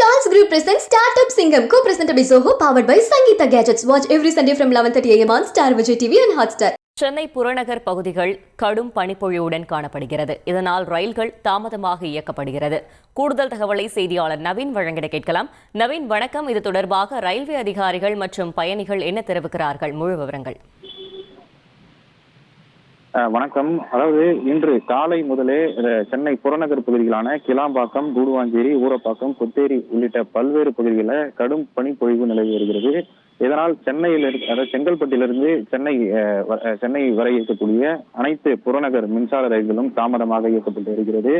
Charles Group presents Startup Singham, co-presented by Zoho, powered by Sangeeta Gadgets. Watch every Sunday from 11:30 a.m. on Star Vijay TV and Hotstar. Chennai புறநகர் பகுதிகள் கடும் பனிப்பொழிவுடன் காணப்படுகிறது. இதனால் ரயில்கள் தாமதமாக இயக்கப்படுகிறது. கூடுதல் தகவலை செய்தியாளர் நவீன் வழங்கிட கேட்கலாம். நவீன், வணக்கம். இது தொடர்பாக ரயில்வே அதிகாரிகள் மற்றும் பயணிகள் என்ன தெரிவிக்கிறார்கள்? முழு விவரங்கள். வணக்கம். அதாவது இன்று காலை முதலே சென்னை புறநகர் பகுதிகளான கிளாம்பாக்கம், கூடுவாஞ்சேரி, ஊரப்பாக்கம், கொத்தேரி உள்ளிட்ட பல்வேறு பகுதிகளில் கடும் பனிப்பொழிவு நிலவி வருகிறது. இதனால் செங்கல்பட்டிலிருந்து சென்னை வரை இயக்கக்கூடிய அனைத்து புறநகர் மின்சார ரயில்களும் தாமதமாக இயக்கப்பட்டு வருகிறது.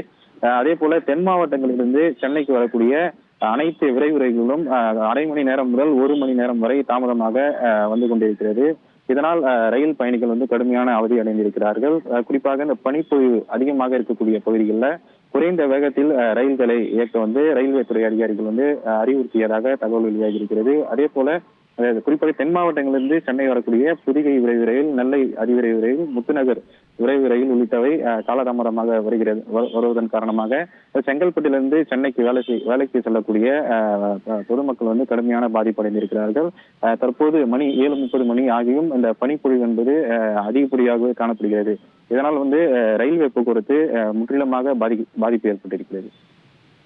அதே போல தென் மாவட்டங்களிலிருந்து சென்னைக்கு வரக்கூடிய அனைத்து விரைவு ரயில்களும் அரை மணி நேரம் முதல் 1 மணி நேரம் வரை தாமதமாக வந்து கொண்டிருக்கிறது. இதனால் ரயில் பயணிகள் கடுமையான அவதி அடைந்திருக்கிறார்கள். குறிப்பாக இந்த பனிப்பொழிவு அதிகமாக இருக்கக்கூடிய பகுதிகளில் குறைந்த வேகத்தில் ரயில்களை இயக்க ரயில்வே துறை அதிகாரிகள் அறிவுறுத்தியதாக தகவல் வெளியாகி இருக்கிறது. அதே போல குறிப்பாக தென் மாவட்டங்களிலிருந்து சென்னை வரக்கூடிய புதிகை விரைவு ரயில், நெல்லை அதிவிரைவு ரயில், முத்துநகர் விரைவு ரயில் உள்ளிட்டவை காலதாமதமாக வருவதன் காரணமாக செங்கல்பட்டிலிருந்து சென்னைக்கு வேலைக்கு செல்லக்கூடிய பொதுமக்கள் கடுமையான பாதிப்படைந்திருக்கிறார்கள். தற்போது மணி 7:30 மணி ஆகியும் இந்த பனிப்பொழிவு என்பது அதிகப்படியாகவே காணப்படுகிறது. இதனால் ரயில்வே போக்குவரத்து முற்றிலுமாக பாதிப்பு ஏற்பட்டிருக்கிறது.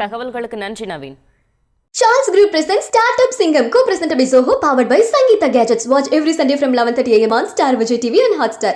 தகவல்களுக்கு நன்றி Naveen. Charles Group presents Startup Singham, co-presented by Zoho, powered by Sangeeta Gadgets. Watch every Sunday from 11:30 a.m. on Star Vijay TV and Hotstar.